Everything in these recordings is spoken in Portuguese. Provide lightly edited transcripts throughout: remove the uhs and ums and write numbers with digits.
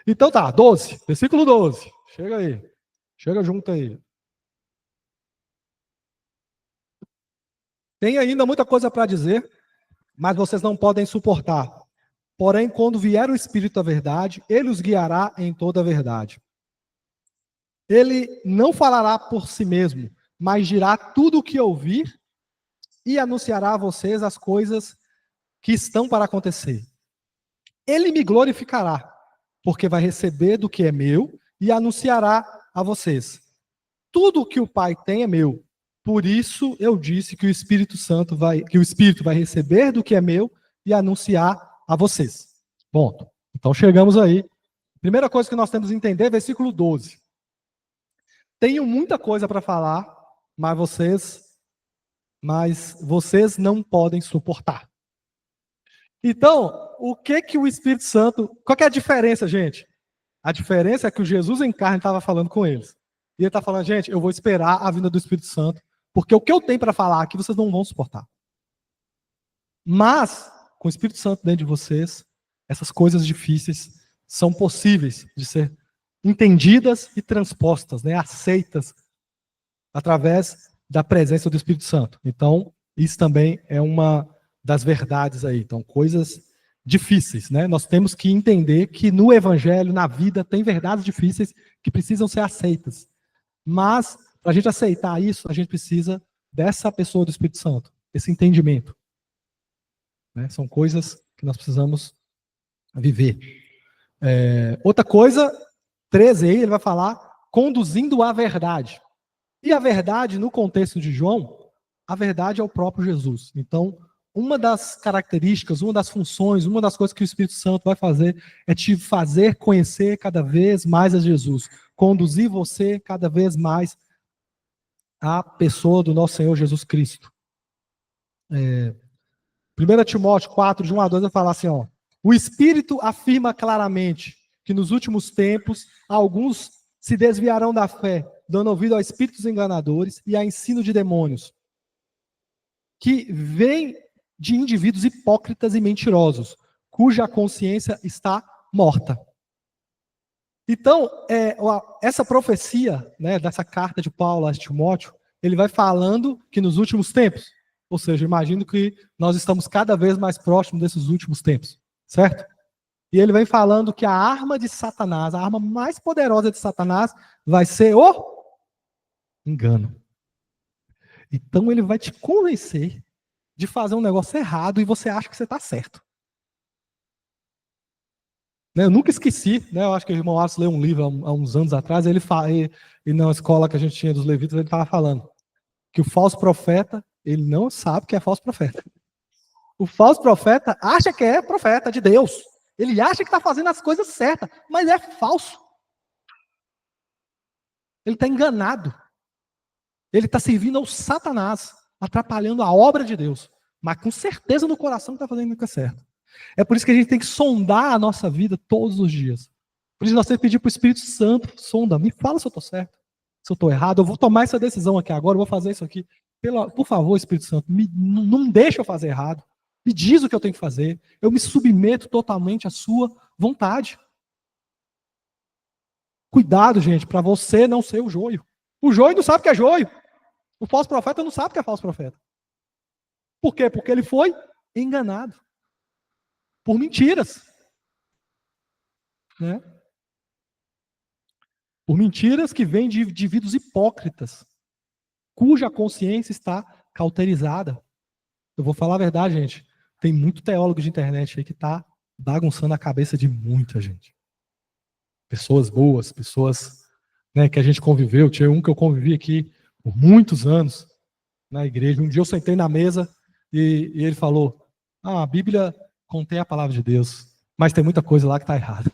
Então tá, 12, versículo 12. Chega aí. Chega junto aí. Tem ainda muita coisa para dizer, mas vocês não podem suportar. Porém, quando vier o Espírito da verdade, ele os guiará em toda a verdade. Ele não falará por si mesmo, mas dirá tudo o que ouvir e anunciará a vocês as coisas que estão para acontecer. Ele me glorificará, porque vai receber do que é meu e anunciará a vocês. Tudo o que o Pai tem é meu. Por isso eu disse que o Espírito vai receber do que é meu e anunciar a vocês. Ponto. Então chegamos aí. Primeira coisa que nós temos que entender, versículo 12. Tenho muita coisa para falar, mas vocês não podem suportar. Então, o que o Espírito Santo... Qual que é a diferença, gente? A diferença é que o Jesus em carne estava falando com eles. E ele está falando, gente, eu vou esperar a vinda do Espírito Santo, porque o que eu tenho para falar aqui vocês não vão suportar. Mas, com o Espírito Santo dentro de vocês, essas coisas difíceis são possíveis de ser entendidas e transpostas, né, aceitas através da presença do Espírito Santo. Então, isso também é uma das verdades aí. Então, coisas difíceis, né? Nós temos que entender que no Evangelho, na vida, tem verdades difíceis que precisam ser aceitas. Mas, para a gente aceitar isso, a gente precisa dessa pessoa do Espírito Santo, esse entendimento. Né? São coisas que nós precisamos viver. Outra coisa, 13 aí, ele vai falar, conduzindo à verdade. E a verdade, no contexto de João, a verdade é o próprio Jesus. Então, uma das características, uma das funções, uma das coisas que o Espírito Santo vai fazer é te fazer conhecer cada vez mais a Jesus. Conduzir você cada vez mais à pessoa do nosso Senhor Jesus Cristo. 1 Timóteo 4, de 1 a 2, vai falar assim, ó, o Espírito afirma claramente que nos últimos tempos alguns se desviarão da fé, dando ouvido a espíritos enganadores e a ensino de demônios, que vem de indivíduos hipócritas e mentirosos, cuja consciência está morta. Então, essa profecia, né, dessa carta de Paulo a Timóteo, ele vai falando que nos últimos tempos, ou seja, imagino que nós estamos cada vez mais próximos desses últimos tempos, certo? E ele vem falando que a arma de Satanás, a arma mais poderosa de Satanás, vai ser o engano. Então ele vai te convencer de fazer um negócio errado e você acha que você está certo. Eu nunca esqueci, né? Eu acho que o irmão Alisson leu um livro há uns anos atrás, e na escola que a gente tinha dos levitas, ele estava falando que o falso profeta, ele não sabe que é falso profeta. O falso profeta acha que é profeta de Deus. Ele acha que está fazendo as coisas certas, mas é falso. Ele está enganado. Ele está servindo ao Satanás, atrapalhando a obra de Deus. Mas com certeza no coração está fazendo o que é certo. É por isso que a gente tem que sondar a nossa vida todos os dias. Por isso nós temos que pedir para o Espírito Santo, sonda, me fala se eu estou certo, se eu estou errado, eu vou tomar essa decisão aqui agora, eu vou fazer isso aqui. Por favor, Espírito Santo, não deixa eu fazer errado. Me diz o que eu tenho que fazer. Eu me submeto totalmente à sua vontade. Cuidado, gente, para você não ser o joio. O joio não sabe o que é joio. O falso profeta não sabe o que é falso profeta. Por quê? Porque ele foi enganado por mentiras. Né? Por mentiras que vêm de indivíduos hipócritas, cuja consciência está cauterizada. Eu vou falar a verdade, gente. Tem muito teólogo de internet aí que está bagunçando a cabeça de muita gente. Pessoas boas, pessoas, né, que a gente conviveu. Tinha um que eu convivi aqui por muitos anos na igreja. Um dia eu sentei na mesa e ele falou, a Bíblia contém a palavra de Deus, mas tem muita coisa lá que está errada.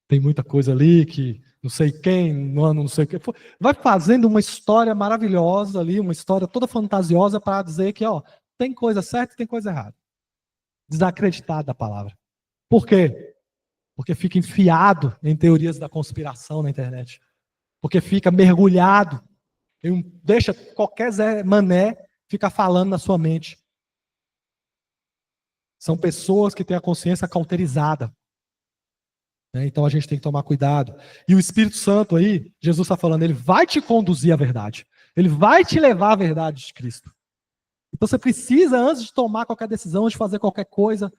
Tem muita coisa ali que não sei quem, não sei o que. Vai fazendo uma história maravilhosa ali, uma história toda fantasiosa para dizer que ó, tem coisa certa e tem coisa errada. Desacreditado da palavra. Por quê? Porque fica enfiado em teorias da conspiração na internet. Porque fica mergulhado, deixa qualquer Zé Mané ficar falando na sua mente. São pessoas que têm a consciência cauterizada. né? Então a gente tem que tomar cuidado. E o Espírito Santo aí, Jesus está falando, ele vai te conduzir à verdade. Ele vai te levar à verdade de Cristo. Então você precisa, antes de tomar qualquer decisão, antes de fazer qualquer coisa,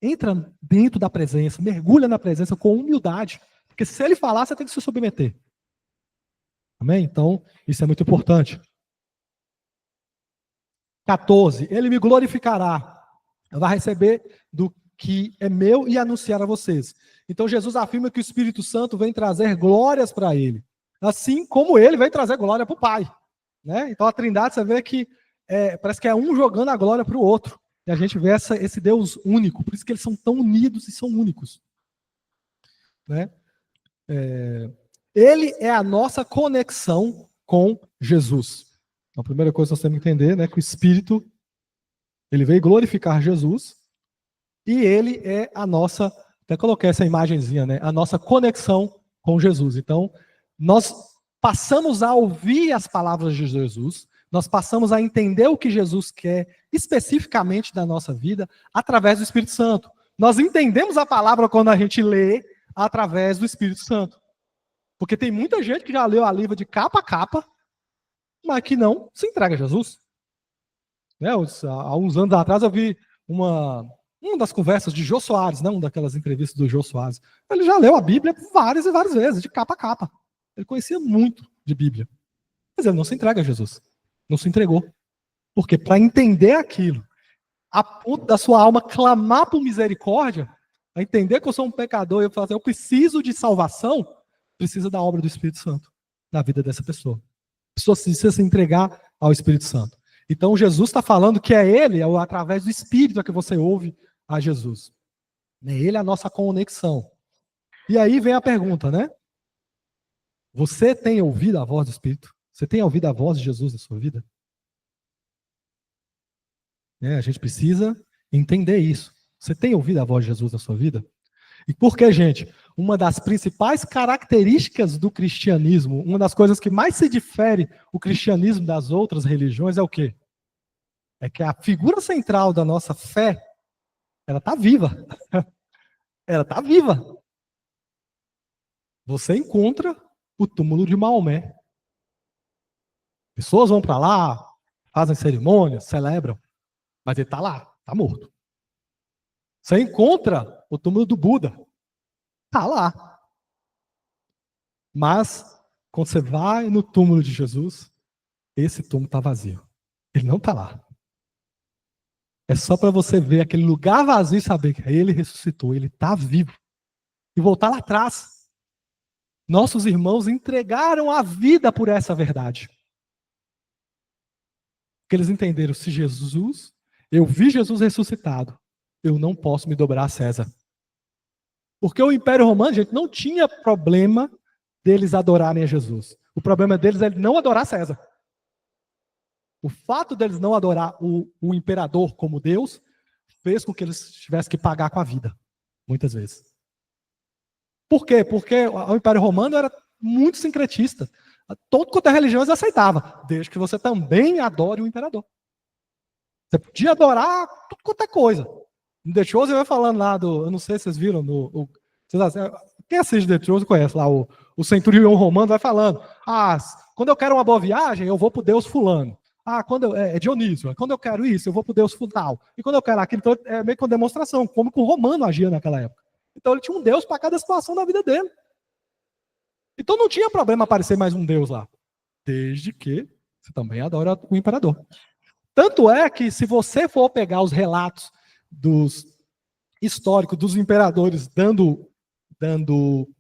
entra dentro da presença, mergulha na presença com humildade. Porque se ele falar, você tem que se submeter. Amém? Então, isso é muito importante. 14. Ele me glorificará. Vai receber do que é meu e anunciar a vocês. Então, Jesus afirma que o Espírito Santo vem trazer glórias para ele. Assim como ele vem trazer glória para o Pai. Né? Então, a Trindade, você vê que parece que é um jogando a glória para o outro. E a gente vê esse Deus único. Por isso que eles são tão unidos e são únicos. Né? Ele é a nossa conexão com Jesus. Então, a primeira coisa que nós temos que entender, né, que o Espírito, ele veio glorificar Jesus, e ele é a nossa, até coloquei essa imagenzinha, né, a nossa conexão com Jesus. Então, nós passamos a ouvir as palavras de Jesus, nós passamos a entender o que Jesus quer especificamente da nossa vida através do Espírito Santo. Nós entendemos a palavra quando a gente lê através do Espírito Santo. Porque tem muita gente que já leu a livra de capa a capa, mas que não se entrega a Jesus. Né? Há uns anos atrás eu vi uma das conversas de Jô Soares, né? Uma daquelas entrevistas do Jô Soares. Ele já leu a Bíblia várias e várias vezes, de capa a capa. Ele conhecia muito de Bíblia. Mas ele não se entrega a Jesus. Não se entregou. Porque para entender aquilo, a ponto da sua alma clamar por misericórdia, a entender que eu sou um pecador e eu falar assim, eu preciso de salvação, precisa da obra do Espírito Santo na vida dessa pessoa. A pessoa precisa se entregar ao Espírito Santo. Então Jesus está falando que é Ele, é através do Espírito que você ouve a Jesus. Ele é a nossa conexão. E aí vem a pergunta, né? Você tem ouvido a voz do Espírito? Você tem ouvido a voz de Jesus na sua vida? A gente precisa entender isso. Você tem ouvido a voz de Jesus na sua vida? E por que, gente? Uma das principais características do cristianismo, uma das coisas que mais se difere o cristianismo das outras religiões é o quê? É que a figura central da nossa fé, ela está viva. Ela está viva. Você encontra o túmulo de Maomé. Pessoas vão para lá, fazem cerimônias, celebram, mas ele está lá, está morto. Você encontra o túmulo do Buda. Está lá. Mas, quando você vai no túmulo de Jesus, esse túmulo está vazio. Ele não está lá. É só para você ver aquele lugar vazio e saber que ele ressuscitou, ele está vivo. E voltar lá atrás. Nossos irmãos entregaram a vida por essa verdade. Porque eles entenderam, se Jesus, eu vi Jesus ressuscitado, eu não posso me dobrar a César. Porque o Império Romano, gente, não tinha problema deles adorarem a Jesus. O problema deles é não adorar César. O fato deles não adorar o imperador como Deus fez com que eles tivessem que pagar com a vida, muitas vezes. Por quê? Porque o Império Romano era muito sincretista. Todo quanto é religião eles aceitavam, desde que você também adore o imperador. Você podia adorar tudo quanto é coisa. No The Chosen vai falando lá eu não sei se vocês viram, quem assiste The Chosen conhece lá, o centurião romano vai falando, quando eu quero uma boa viagem, eu vou pro Deus fulano. Quando é Dionísio, quando eu quero isso, eu vou pro Deus fulano. E quando eu quero aquilo, então é meio que uma demonstração, como que o romano agia naquela época. Então ele tinha um Deus para cada situação da vida dele. Então não tinha problema aparecer mais um Deus lá. Desde que você também adora o imperador. Tanto é que se você for pegar os relatos históricos dos imperadores dando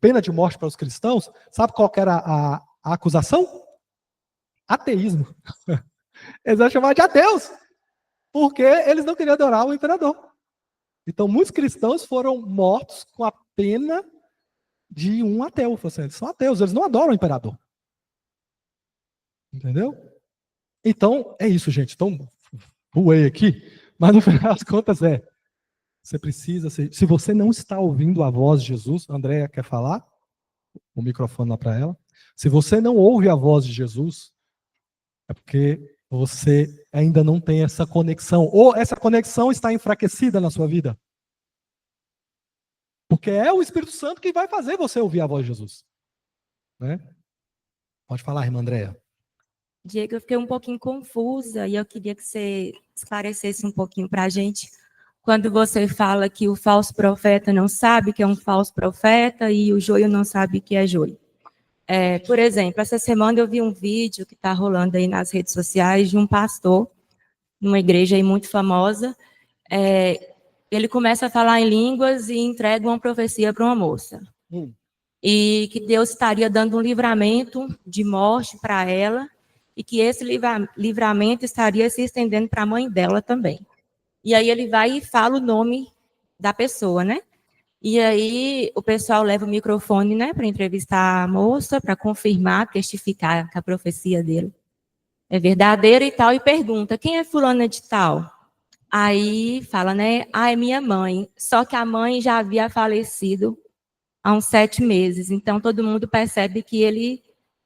pena de morte para os cristãos, sabe qual que era a acusação? Ateísmo. Eles vão chamar de ateus. Porque eles não queriam adorar o imperador. Então muitos cristãos foram mortos com a pena de um ateu. Eles são ateus, eles não adoram o imperador. Entendeu? Então, é isso, gente. Então, voei aqui, mas no final das contas você precisa, se você não está ouvindo a voz de Jesus, a Andréia quer falar? O microfone lá para ela. Se você não ouve a voz de Jesus, é porque você ainda não tem essa conexão, ou essa conexão está enfraquecida na sua vida. Porque é o Espírito Santo que vai fazer você ouvir a voz de Jesus. Né? Pode falar, irmã Andréa. Diego, eu fiquei um pouquinho confusa e eu queria que você esclarecesse um pouquinho para a gente. Quando você fala que o falso profeta não sabe que é um falso profeta e o joio não sabe que é joio. Por exemplo, essa semana eu vi um vídeo que está rolando aí nas redes sociais de um pastor, numa igreja aí muito famosa. Ele começa a falar em línguas e entrega uma profecia para uma moça. E que Deus estaria dando um livramento de morte para ela e que esse livramento estaria se estendendo para a mãe dela também. E aí ele vai e fala o nome da pessoa, né? E aí o pessoal leva o microfone, né, para entrevistar a moça, para confirmar, testificar que a profecia dele é verdadeira e tal, e pergunta, quem é fulana de tal? Aí fala, né, é minha mãe. Só que a mãe já havia falecido há uns 7 meses, então todo mundo percebe que ele,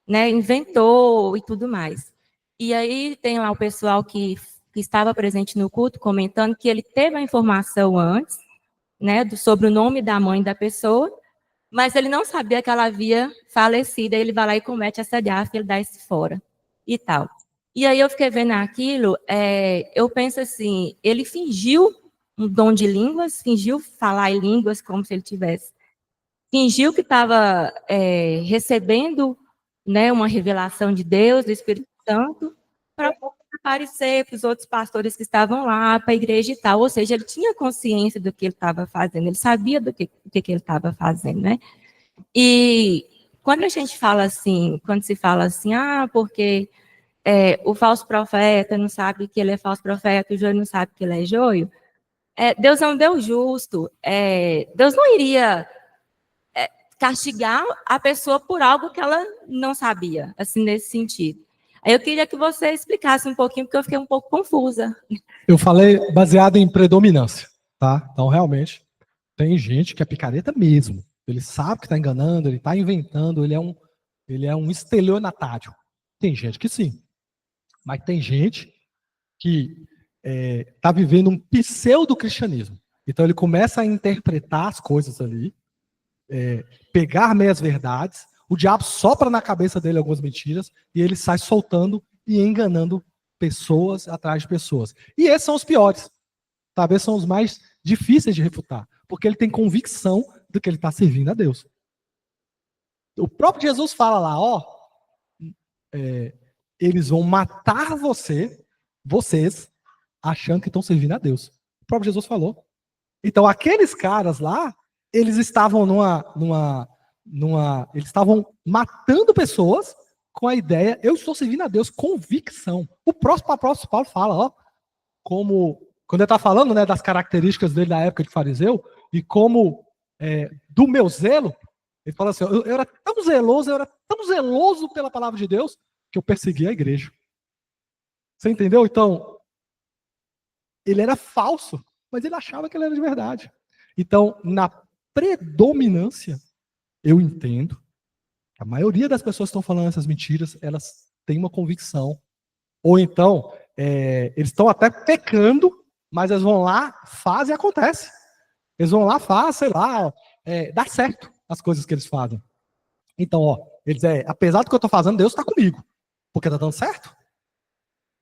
né, inventou e tudo mais. E aí tem lá o pessoal que estava presente no culto comentando que ele teve a informação antes, né, sobre o nome da mãe da pessoa, mas ele não sabia que ela havia falecido, aí ele vai lá e comete essa gafe, ele dá esse fora e tal. E aí eu fiquei vendo aquilo, eu penso assim, ele fingiu um dom de línguas, fingiu falar em línguas como se ele tivesse, fingiu que estava recebendo, né, uma revelação de Deus, do Espírito Santo, para aparecer para os outros pastores que estavam lá, para a igreja e tal. Ou seja, ele tinha consciência do que ele estava fazendo, ele sabia do que ele estava fazendo, né? E quando a gente fala assim, quando se fala assim, porque o falso profeta não sabe que ele é falso profeta, o joio não sabe que ele é joio, Deus é um Deus justo, Deus não iria castigar a pessoa por algo que ela não sabia, assim, nesse sentido. Aí eu queria que você explicasse um pouquinho, porque eu fiquei um pouco confusa. Eu falei baseado em predominância, tá? Então, realmente, tem gente que é picareta mesmo. Ele sabe que está enganando, ele está inventando, ele é um estelionatário. Tem gente que sim. Mas tem gente que está vivendo um pseudo-cristianismo. Então, ele começa a interpretar as coisas ali, pegar meias verdades, o diabo sopra na cabeça dele algumas mentiras e ele sai soltando e enganando pessoas atrás de pessoas. E esses são os piores. Talvez são os mais difíceis de refutar, porque ele tem convicção do que ele está servindo a Deus. O próprio Jesus fala lá, eles vão matar vocês, achando que estão servindo a Deus. O próprio Jesus falou. Então, aqueles caras lá, eles estavam eles estavam matando pessoas com a ideia, eu estou servindo a Deus, convicção. O próximo apóstolo Paulo fala, como, quando ele está falando, né, das características dele da época de fariseu, e como do meu zelo, ele fala assim, eu era tão zeloso pela palavra de Deus, que eu persegui a igreja. Você entendeu? Então, ele era falso, mas ele achava que ele era de verdade. Então, na predominância, eu entendo que a maioria das pessoas que estão falando essas mentiras, elas têm uma convicção. Ou então, eles estão até pecando, mas eles vão lá, fazem e acontece. Eles vão lá, fazem, sei lá, dá certo as coisas que eles fazem. Então, eles apesar do que eu estou fazendo, Deus está comigo, porque está dando certo.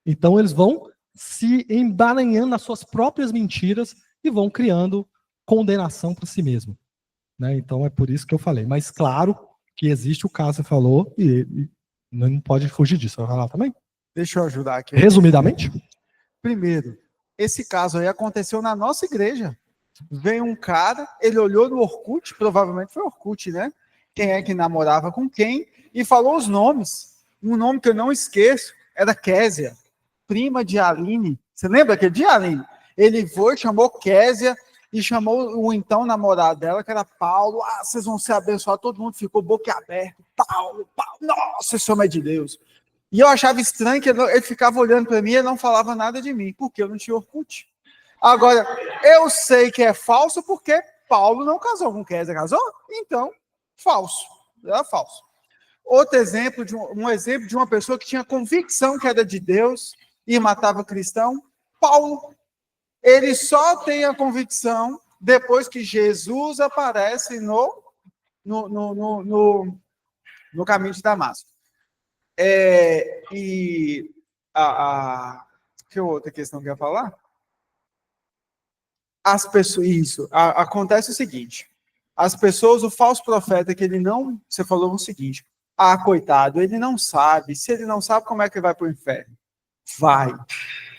Então, eles vão se embaranhando nas suas próprias mentiras e vão criando condenação para si mesmo. Né? Então, é por isso que eu falei. Mas, claro, que existe o caso que você falou e não pode fugir disso. Vai falar também? Deixa eu ajudar aqui. Resumidamente? Primeiro, esse caso aí aconteceu na nossa igreja. Veio um cara, ele olhou no Orkut, provavelmente foi Orkut, né? Quem é que namorava com quem, e falou os nomes. Um nome que eu não esqueço era Késia, prima de Aline. Você lembra aquele dia, Aline? Ele foi, chamou Késia e chamou o então namorado dela, que era Paulo. Vocês vão ser abençoados. Todo mundo ficou boca aberta. Paulo, nossa, esse homem é de Deus. E eu achava estranho que ele ficava olhando para mim e não falava nada de mim, porque eu não tinha Orkut. Agora, eu sei que é falso porque Paulo não casou com Késia, casou? Então, falso. Era falso. Outro exemplo, um exemplo de uma pessoa que tinha convicção que era de Deus e matava cristão, Paulo. Ele só tem a convicção depois que Jesus aparece no caminho de Damasco. Que outra questão que eu ia falar? As pessoas, acontece o seguinte, as pessoas, o falso profeta, que ele não, você falou o seguinte, coitado, ele não sabe, se ele não sabe, como é que ele vai para o inferno? Vai.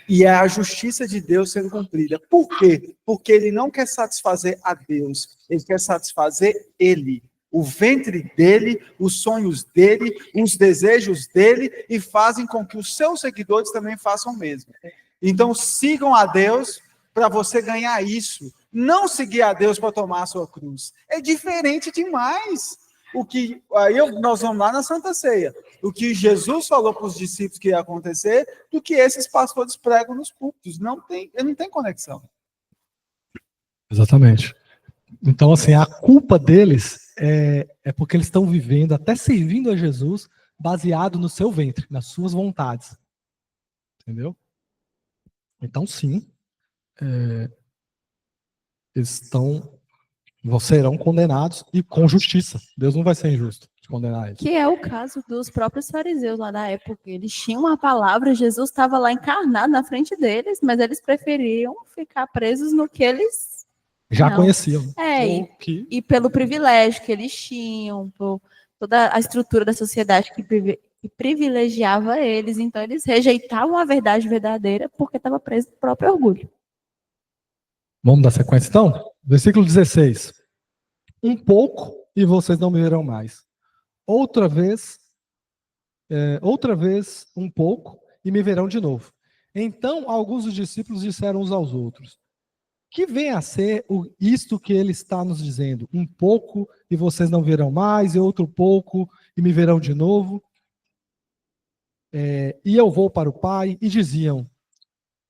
E é a justiça de Deus sendo cumprida. Por quê? Porque ele não quer satisfazer a Deus, ele quer satisfazer ele, o ventre dele, os sonhos dele, os desejos dele, e fazem com que os seus seguidores também façam o mesmo. Então, sigam a Deus para você ganhar isso. Não seguir a Deus para tomar a sua cruz. É diferente demais. Nós vamos lá na Santa Ceia. O que Jesus falou para os discípulos que ia acontecer, do que esses pastores pregam nos púlpitos. Não tem conexão. Exatamente. Então, assim, a culpa deles é porque eles estão vivendo, até servindo a Jesus, baseado no seu ventre, nas suas vontades. Entendeu? Então, sim, eles serão condenados e com justiça. Deus não vai ser injusto de condenar eles. Que é o caso dos próprios fariseus lá da época. Eles tinham uma palavra, Jesus estava lá encarnado na frente deles, mas eles preferiam ficar presos no que eles já conheciam. E pelo privilégio que eles tinham, por toda a estrutura da sociedade que privilegiava eles, então eles rejeitavam a verdade verdadeira porque estava preso no próprio orgulho. Vamos dar sequência então? Versículo 16. Um pouco e vocês não me verão mais. Outra vez um pouco e me verão de novo. Então alguns dos discípulos disseram uns aos outros: que vem a ser isto que ele está nos dizendo? Um pouco e vocês não verão mais, e outro pouco e me verão de novo. E eu vou para o Pai. E diziam: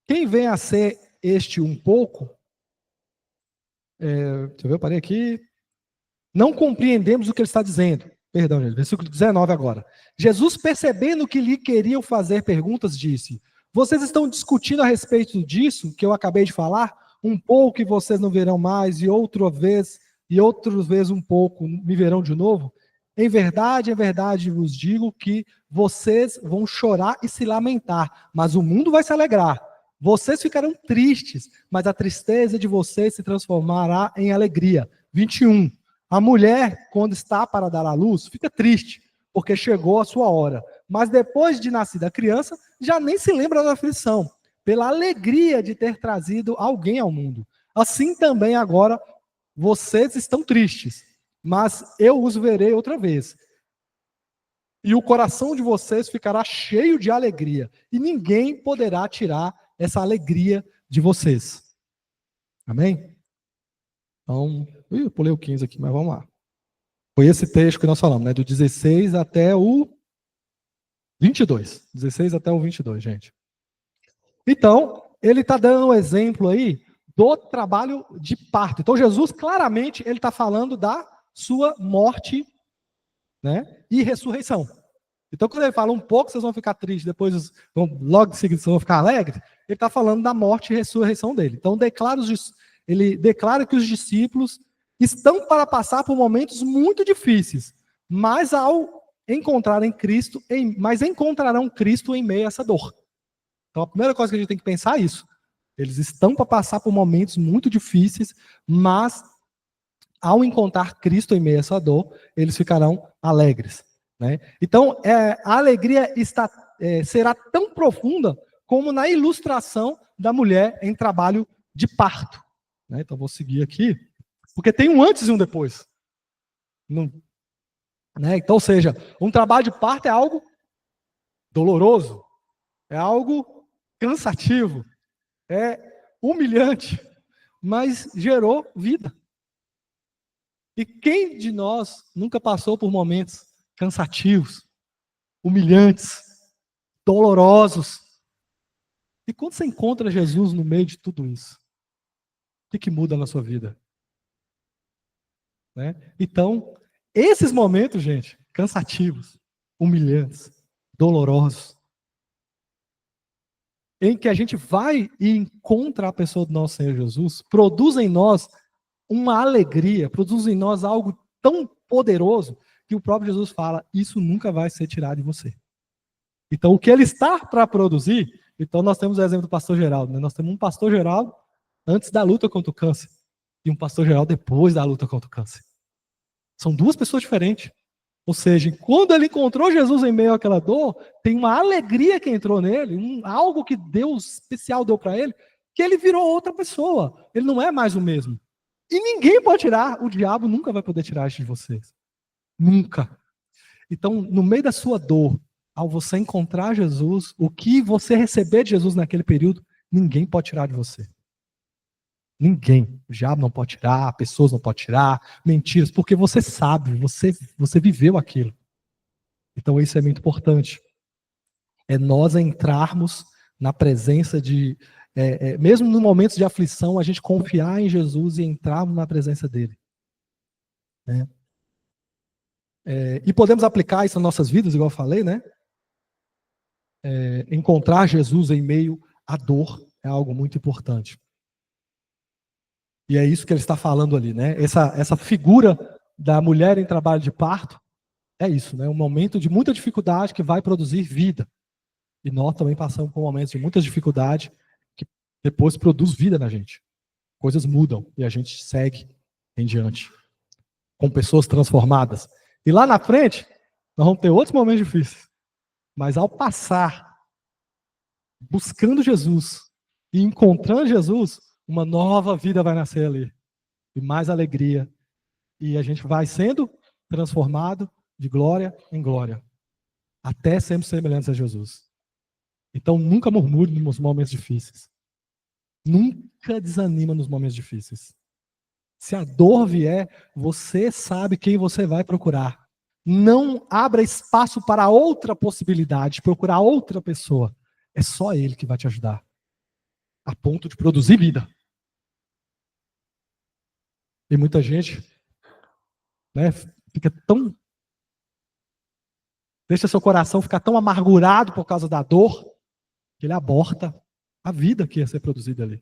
quem vem a ser este um pouco? Deixa eu ver, eu parei aqui. Não compreendemos o que ele está dizendo. Perdão, gente, versículo 19 agora. Jesus, percebendo que lhe queriam fazer perguntas, disse: vocês estão discutindo a respeito disso que eu acabei de falar? Um pouco e vocês não verão mais, e outra vez um pouco me verão de novo? Em verdade vos digo que vocês vão chorar e se lamentar, mas o mundo vai se alegrar. Vocês ficarão tristes, mas a tristeza de vocês se transformará em alegria. 21. A mulher, quando está para dar à luz, fica triste, porque chegou a sua hora. Mas depois de nascida a criança, já nem se lembra da aflição, pela alegria de ter trazido alguém ao mundo. Assim também agora vocês estão tristes, mas eu os verei outra vez. E o coração de vocês ficará cheio de alegria, e ninguém poderá tirar essa alegria de vocês. Amém? Então, eu pulei o 15 aqui, mas vamos lá. Foi esse texto que nós falamos, né? Do 16 até o 22. 16 até o 22, gente. Então, ele está dando um exemplo aí do trabalho de parto. Então, Jesus, claramente, ele está falando da sua morte, né? E ressurreição. Então, quando ele fala um pouco, vocês vão ficar tristes, depois logo em seguida vocês vão ficar alegres, ele está falando da morte e ressurreição dele. Então, ele declara que os discípulos estão para passar por momentos muito difíceis, mas encontrarão Cristo em meio a essa dor. Então, a primeira coisa que a gente tem que pensar é isso. Eles estão para passar por momentos muito difíceis, mas ao encontrar Cristo em meio a essa dor, eles ficarão alegres. Né? Então, a alegria será tão profunda como na ilustração da mulher em trabalho de parto. Né? Então, vou seguir aqui, porque tem um antes e um depois. Né? Então, ou seja, um trabalho de parto é algo doloroso, é algo cansativo, é humilhante, mas gerou vida. E quem de nós nunca passou por momentos cansativos, humilhantes, dolorosos? E quando você encontra Jesus no meio de tudo isso, o que muda na sua vida? Né? Então, esses momentos, gente, cansativos, humilhantes, dolorosos, em que a gente vai e encontra a pessoa do nosso Senhor Jesus, produz em nós uma alegria, produz em nós algo tão poderoso que o próprio Jesus fala, isso nunca vai ser tirado de você. Então, o que ele está para produzir, então nós temos o exemplo do pastor Geraldo, né? Nós temos um pastor Geraldo antes da luta contra o câncer e um pastor Geraldo depois da luta contra o câncer. São duas pessoas diferentes. Ou seja, quando ele encontrou Jesus em meio àquela dor, tem uma alegria que entrou nele, algo que Deus especial deu para ele, que ele virou outra pessoa. Ele não é mais o mesmo. E ninguém pode tirar, o diabo nunca vai poder tirar isso de vocês. Nunca. Então, no meio da sua dor, ao você encontrar Jesus, o que você receber de Jesus naquele período, ninguém pode tirar de você. Ninguém. O diabo não pode tirar, pessoas não podem tirar, mentiras, porque você sabe, você viveu aquilo. Então isso é muito importante. É nós entrarmos na presença de, mesmo no momentos de aflição, a gente confiar em Jesus e entrarmos na presença dele. Né? E podemos aplicar isso nas nossas vidas, igual eu falei, né? Encontrar Jesus em meio à dor é algo muito importante. E é isso que ele está falando ali, né? Essa figura da mulher em trabalho de parto, é isso, né? Um momento de muita dificuldade que vai produzir vida. E nós também passamos por momentos de muita dificuldade que depois produz vida na gente. Coisas mudam e a gente segue em diante. Com pessoas transformadas. E lá na frente, nós vamos ter outros momentos difíceis. Mas ao passar, buscando Jesus e encontrando Jesus, uma nova vida vai nascer ali. E mais alegria. E a gente vai sendo transformado de glória em glória. Até sermos semelhantes a Jesus. Então nunca murmure nos momentos difíceis. Nunca desanima nos momentos difíceis. Se a dor vier, você sabe quem você vai procurar. Não abra espaço para outra possibilidade, procurar outra pessoa. É só ele que vai te ajudar. A ponto de produzir vida. E muita gente, né, fica tão... Deixa seu coração ficar tão amargurado por causa da dor, que ele aborta a vida que ia ser produzida ali.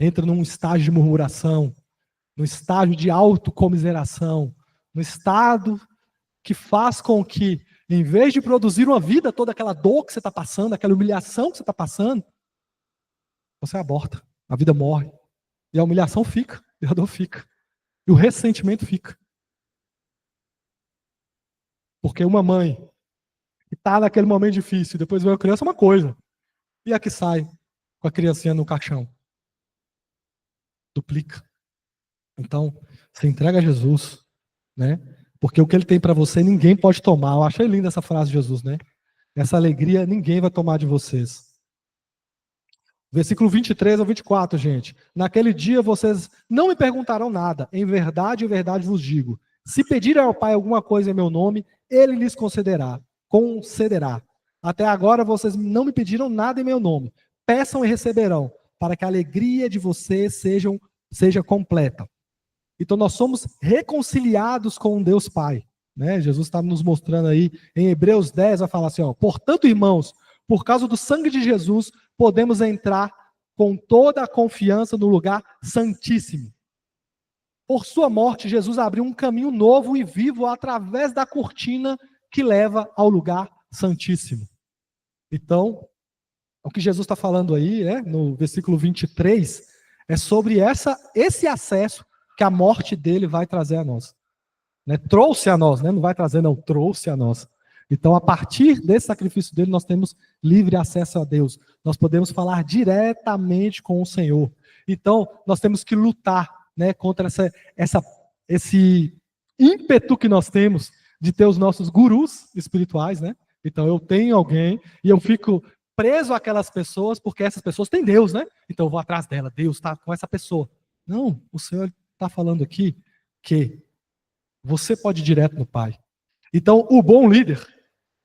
Entra num estágio de murmuração, num estágio de autocomiseração, num estado que faz com que, em vez de produzir uma vida, toda aquela dor que você está passando, aquela humilhação que você está passando, você aborta, a vida morre. E a humilhação fica, e a dor fica. E o ressentimento fica. Porque uma mãe que está naquele momento difícil, depois vê a criança, é uma coisa. E a que sai com a criancinha no caixão? Duplica. Então, se entrega a Jesus, né? Porque o que ele tem para você, ninguém pode tomar. Eu achei linda essa frase de Jesus, né? Essa alegria ninguém vai tomar de vocês. Versículo 23 ao 24, gente. Naquele dia vocês não me perguntarão nada. Em verdade vos digo. Se pedirem ao Pai alguma coisa em meu nome, ele lhes concederá. Até agora vocês não me pediram nada em meu nome. Peçam e receberão, para que a alegria de vocês seja completa. Então nós somos reconciliados com Deus Pai. Né? Jesus está nos mostrando aí, em Hebreus 10, vai falar assim, ó, portanto, irmãos, por causa do sangue de Jesus, podemos entrar com toda a confiança no lugar santíssimo. Por sua morte, Jesus abriu um caminho novo e vivo através da cortina que leva ao lugar santíssimo. Então, o que Jesus está falando aí, né, no versículo 23, é sobre esse acesso que a morte dele vai trazer a nós. Né? Trouxe a nós, né? Não vai trazer, não, trouxe a nós. Então, a partir desse sacrifício dele, nós temos livre acesso a Deus. Nós podemos falar diretamente com o Senhor. Então, nós temos que lutar, né, contra esse ímpeto que nós temos de ter os nossos gurus espirituais, né? Então, eu tenho alguém e eu fico preso àquelas pessoas porque essas pessoas têm Deus, né? Então, eu vou atrás dela. Deus está com essa pessoa. Não, o Senhor está falando aqui que você pode ir direto no Pai. Então, o bom líder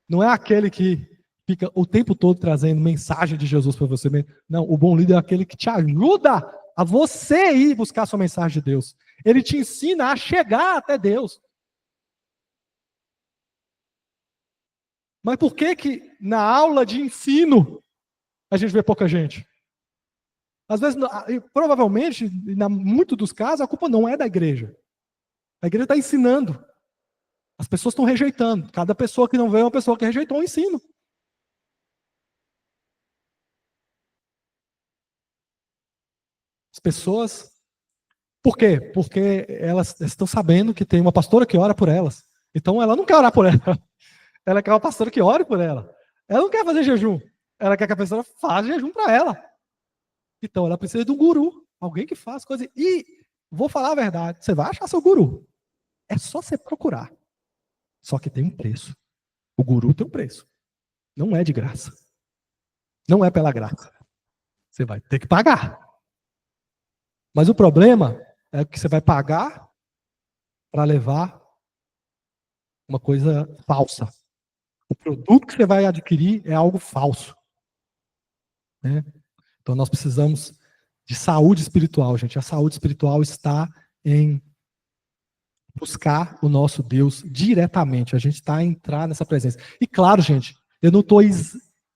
não é aquele que fica o tempo todo trazendo mensagem de Jesus para você mesmo. Não, o bom líder é aquele que te ajuda a você ir buscar a sua mensagem de Deus. Ele te ensina a chegar até Deus. Mas por que na aula de ensino a gente vê pouca gente? Às vezes, provavelmente, em muitos dos casos, a culpa não é da igreja. A igreja está ensinando. As pessoas estão rejeitando. Cada pessoa que não veio é uma pessoa que rejeitou o ensino. As pessoas... Por quê? Porque elas estão sabendo que tem uma pastora que ora por elas. Então ela não quer orar por ela. Ela quer uma pastora que ore por ela. Ela não quer fazer jejum. Ela quer que a pessoa faça jejum para ela. Então ela precisa de um guru. Alguém que faça coisa. E vou falar a verdade. Você vai achar seu guru. É só você procurar. Só que tem um preço. O guru tem um preço. Não é de graça. Não é pela graça. Você vai ter que pagar. Mas o problema é que você vai pagar para levar uma coisa falsa. O produto que você vai adquirir é algo falso. Né? Então nós precisamos de saúde espiritual, gente. A saúde espiritual está em buscar o nosso Deus diretamente. A gente está a entrar nessa presença. E claro, gente, eu não estou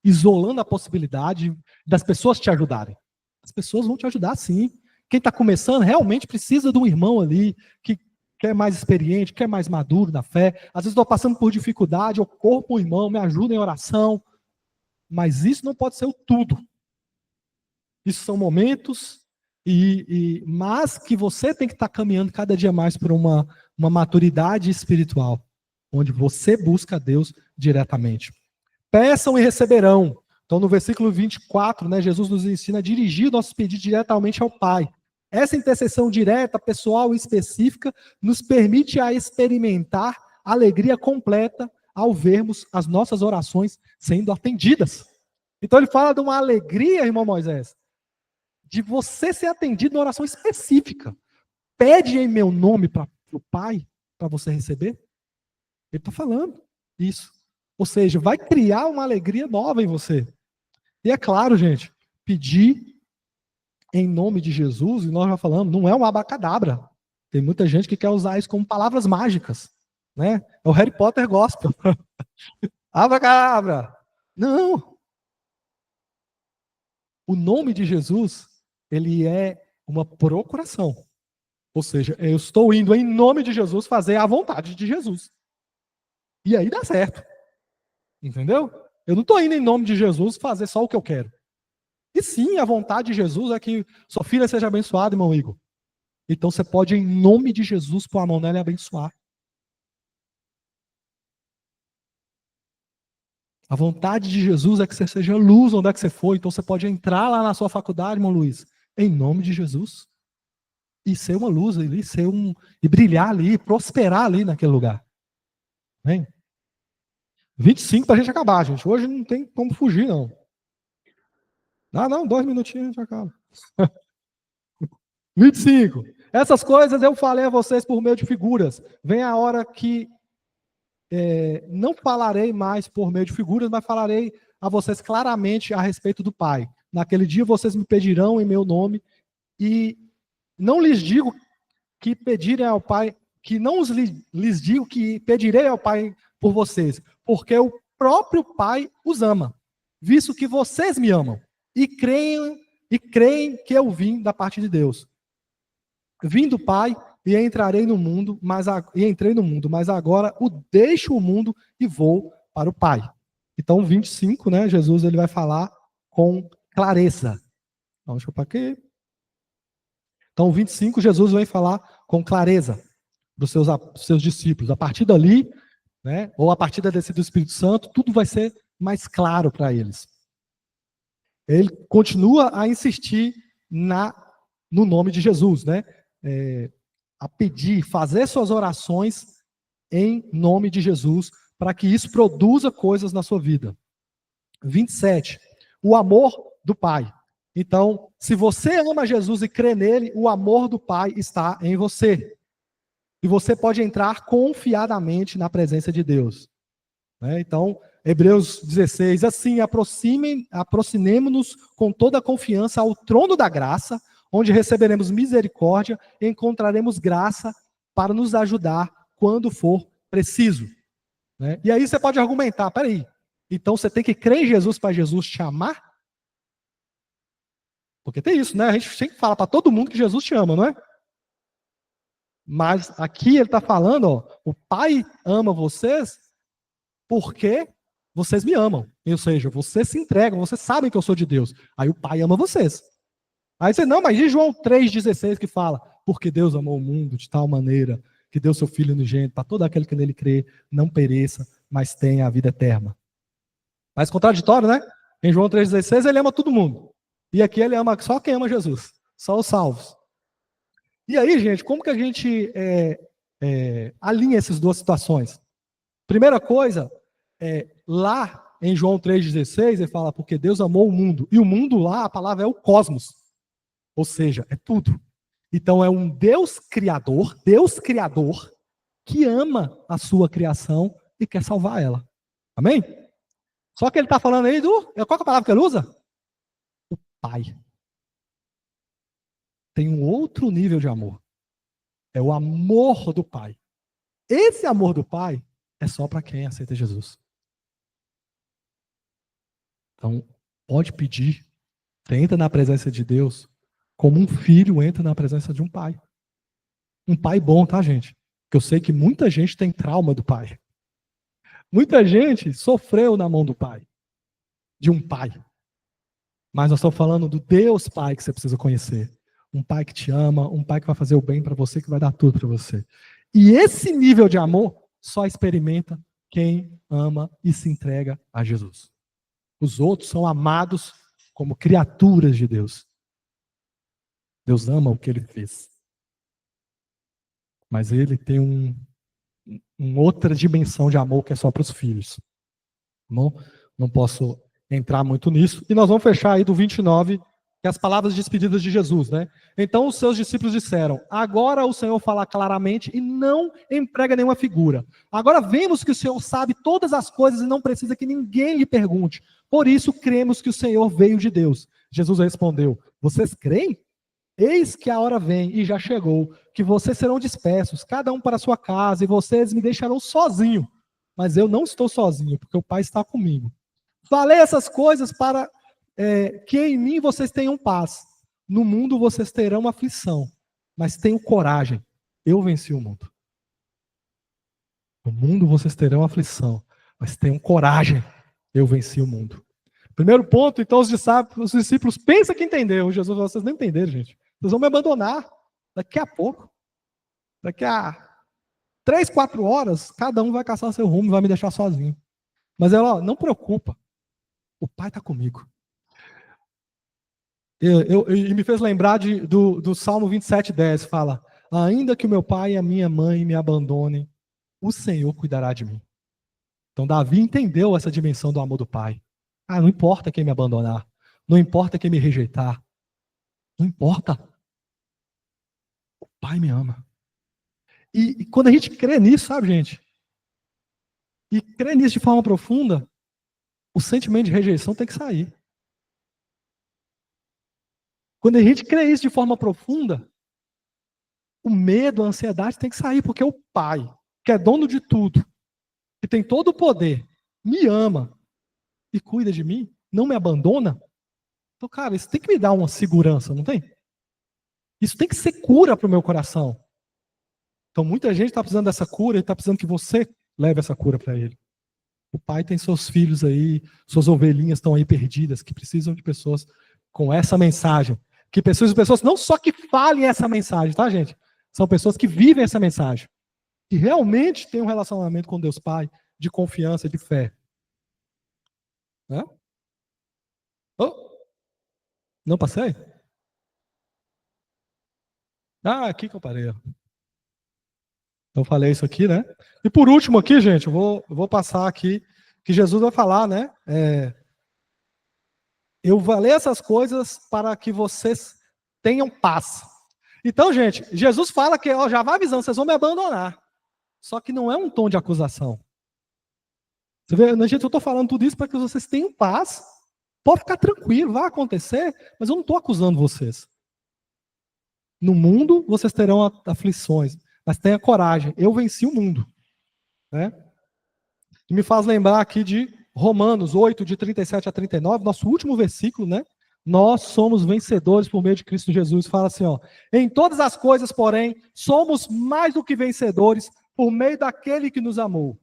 isolando a possibilidade das pessoas te ajudarem. As pessoas vão te ajudar, sim. Quem está começando realmente precisa de um irmão ali que é mais experiente, que é mais maduro na fé. Às vezes estou passando por dificuldade, eu corro para um irmão, me ajuda em oração. Mas isso não pode ser o tudo. Isso são momentos, mas que você tem que estar caminhando cada dia mais por uma maturidade espiritual, onde você busca Deus diretamente. Peçam e receberão. Então, no versículo 24, né, Jesus nos ensina a dirigir nossos pedidos diretamente ao Pai. Essa intercessão direta, pessoal e específica, nos permite a experimentar a alegria completa ao vermos as nossas orações sendo atendidas. Então, ele fala de uma alegria, irmão Moisés, de você ser atendido numa oração específica. Pede em meu nome para o Pai, para você receber. Ele está falando isso. Ou seja, vai criar uma alegria nova em você. E é claro, gente, pedir em nome de Jesus, e nós já falamos, não é um abacadabra. Tem muita gente que quer usar isso como palavras mágicas. Né? É o Harry Potter gospel. Abacadabra. Não. O nome de Jesus, ele é uma procuração. Ou seja, eu estou indo em nome de Jesus fazer a vontade de Jesus. E aí dá certo. Entendeu? Eu não estou indo em nome de Jesus fazer só o que eu quero. E sim, a vontade de Jesus é que sua filha seja abençoada, irmão Igor. Então você pode, em nome de Jesus, pôr a mão nela e abençoar. A vontade de Jesus é que você seja luz onde é que você for. Então você pode entrar lá na sua faculdade, irmão Luiz, em nome de Jesus. E ser uma luz ali, e brilhar ali, prosperar ali naquele lugar. Amém? 25 para a gente acabar, gente. Hoje não tem como fugir, não. Ah, não, 2 minutinhos a gente acaba. 25. Essas coisas eu falei a vocês por meio de figuras. Vem a hora que não falarei mais por meio de figuras, mas falarei a vocês claramente a respeito do Pai. Naquele dia vocês me pedirão em meu nome, e não lhes digo que pedirem ao Pai, que não lhes digo que pedirei ao Pai por vocês, porque o próprio Pai os ama, visto que vocês me amam, e creem que eu vim da parte de Deus. Vim do Pai e entrei no mundo, mas agora deixo o mundo e vou para o Pai. Então, 25, né, Jesus ele vai falar com clareza. Então, deixa eu para aqui. Então, 25, Jesus vai falar com clareza para os seus discípulos. A partir dali, né, ou a partir da descida do Espírito Santo, tudo vai ser mais claro para eles. Ele continua a insistir no nome de Jesus, né? A pedir, fazer suas orações em nome de Jesus, para que isso produza coisas na sua vida. 27. O amor do Pai. Então, se você ama Jesus e crê nele, o amor do Pai está em você. E você pode entrar confiadamente na presença de Deus. Né? Então, Hebreus 16, assim, aproximemo-nos com toda a confiança ao trono da graça, onde receberemos misericórdia e encontraremos graça para nos ajudar quando for preciso. Né? E aí você pode argumentar, peraí, então você tem que crer em Jesus para Jesus te amar? Porque tem isso, né? A gente sempre fala para todo mundo que Jesus te ama, não é? Mas aqui ele está falando, ó, o Pai ama vocês porque vocês me amam. Ou seja, vocês se entregam, vocês sabem que eu sou de Deus. Aí o Pai ama vocês. Aí você, não, mas e João 3,16 que fala, porque Deus amou o mundo de tal maneira que deu seu Filho unigênito para todo aquele que nele crê, não pereça, mas tenha a vida eterna. Mais contraditório, né? Em João 3,16 ele ama todo mundo. E aqui ele ama só quem ama Jesus, só os salvos. E aí, gente, como que a gente alinha essas duas situações? Primeira coisa, lá em João 3,16 ele fala, porque Deus amou o mundo. E o mundo lá, a palavra é o cosmos. Ou seja, é tudo. Então é um Deus criador, que ama a sua criação e quer salvar ela. Amém? Só que ele está falando aí qual é a palavra que ele usa? O Pai. Tem um outro nível de amor. É o amor do Pai. Esse amor do Pai é só para quem aceita Jesus. Então, pode pedir, entra na presença de Deus, como um filho entra na presença de um pai. Um pai bom, tá, gente? Porque eu sei que muita gente tem trauma do pai. Muita gente sofreu na mão do pai, de um pai. Mas nós estamos falando do Deus Pai que você precisa conhecer. Um pai que te ama, um pai que vai fazer o bem para você, que vai dar tudo para você. E esse nível de amor só experimenta quem ama e se entrega a Jesus. Os outros são amados como criaturas de Deus. Deus ama o que ele fez. Mas ele tem uma outra dimensão de amor que é só para os filhos. Não posso entrar muito nisso. E nós vamos fechar aí do 29, que é as palavras despedidas de Jesus, né? Então os seus discípulos disseram, agora o Senhor fala claramente e não emprega nenhuma figura. Agora vemos que o Senhor sabe todas as coisas e não precisa que ninguém lhe pergunte. Por isso cremos que o Senhor veio de Deus. Jesus respondeu, vocês creem? Eis que a hora vem, e já chegou, que vocês serão dispersos, cada um para a sua casa, e vocês me deixarão sozinho. Mas eu não estou sozinho, porque o Pai está comigo. Falei essas coisas para que em mim vocês tenham paz. No mundo vocês terão aflição, mas tenham coragem. Eu venci o mundo. No mundo vocês terão aflição, mas tenham coragem. Eu venci o mundo. Primeiro ponto, então, os discípulos pensam que entenderam. Jesus, vocês não entenderam, gente. Vocês vão me abandonar daqui a pouco. Daqui a 3, 4 horas, cada um vai caçar seu rumo e vai me deixar sozinho. Mas ela, não preocupa. O Pai está comigo. E me fez lembrar do Salmo 27:10, fala, ainda que o meu pai e a minha mãe me abandonem, o Senhor cuidará de mim. Então Davi entendeu essa dimensão do amor do Pai. Não importa quem me abandonar, não importa quem me rejeitar, não importa. O Pai me ama. E quando a gente crê nisso, sabe, gente? E crê nisso de forma profunda, o sentimento de rejeição tem que sair. Quando a gente crê isso de forma profunda, o medo, a ansiedade tem que sair, porque o Pai, que é dono de tudo, que tem todo o poder, me ama e cuida de mim, não me abandona. Então, cara, isso tem que me dar uma segurança, não tem? Isso tem que ser cura para o meu coração. Então, muita gente está precisando dessa cura e está precisando que você leve essa cura para ele. O Pai tem seus filhos aí, suas ovelhinhas estão aí perdidas, que precisam de pessoas com essa mensagem. Que pessoas não só que falem essa mensagem, tá, gente? São pessoas que vivem essa mensagem. Que realmente têm um relacionamento com Deus Pai, de confiança, de fé. Né? Oh, não passei? Aqui que eu parei. Eu falei isso aqui, né? E por último aqui, gente, eu vou passar aqui, que Jesus vai falar, né? Eu falei essas coisas para que vocês tenham paz. Então, gente, Jesus fala que já vai avisando, vocês vão me abandonar. Só que não é um tom de acusação. Você vê, gente, eu estou falando tudo isso para que vocês tenham paz. Pode ficar tranquilo, vai acontecer, mas eu não estou acusando vocês. No mundo, vocês terão aflições, mas tenha coragem. Eu venci o mundo. Né? E me faz lembrar aqui de Romanos 8, de 37 a 39, nosso último versículo, né? Nós somos vencedores por meio de Cristo Jesus. Fala assim, ó, em todas as coisas, porém, somos mais do que vencedores por meio daquele que nos amou.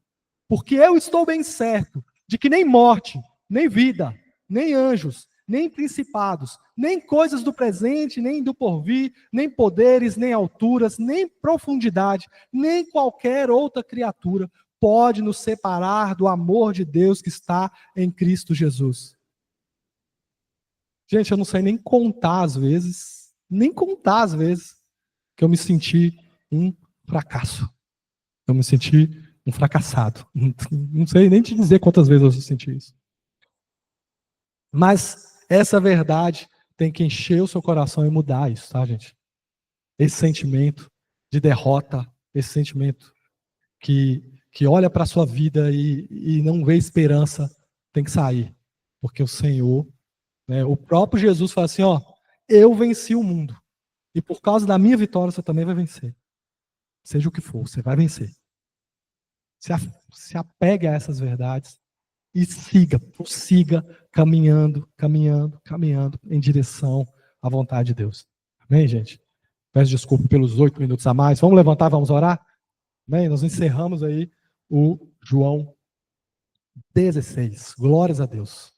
Porque eu estou bem certo de que nem morte, nem vida, nem anjos, nem principados, nem coisas do presente, nem do porvir, nem poderes, nem alturas, nem profundidade, nem qualquer outra criatura pode nos separar do amor de Deus que está em Cristo Jesus. Gente, eu não sei nem contar às vezes, que eu me senti um fracasso. Eu me senti um fracassado. Não sei nem te dizer quantas vezes eu senti isso. Mas essa verdade tem que encher o seu coração e mudar isso, tá, gente? Esse sentimento de derrota, esse sentimento que olha para a sua vida e não vê esperança, tem que sair. Porque o Senhor, né, o próprio Jesus fala assim, ó, eu venci o mundo. E por causa da minha vitória, você também vai vencer. Seja o que for, você vai vencer. Se apegue a essas verdades e prossiga caminhando em direção à vontade de Deus. Amém, gente? Peço desculpa pelos 8 minutos a mais. Vamos levantar, vamos orar? Amém? Nós encerramos aí o João 16. Glórias a Deus.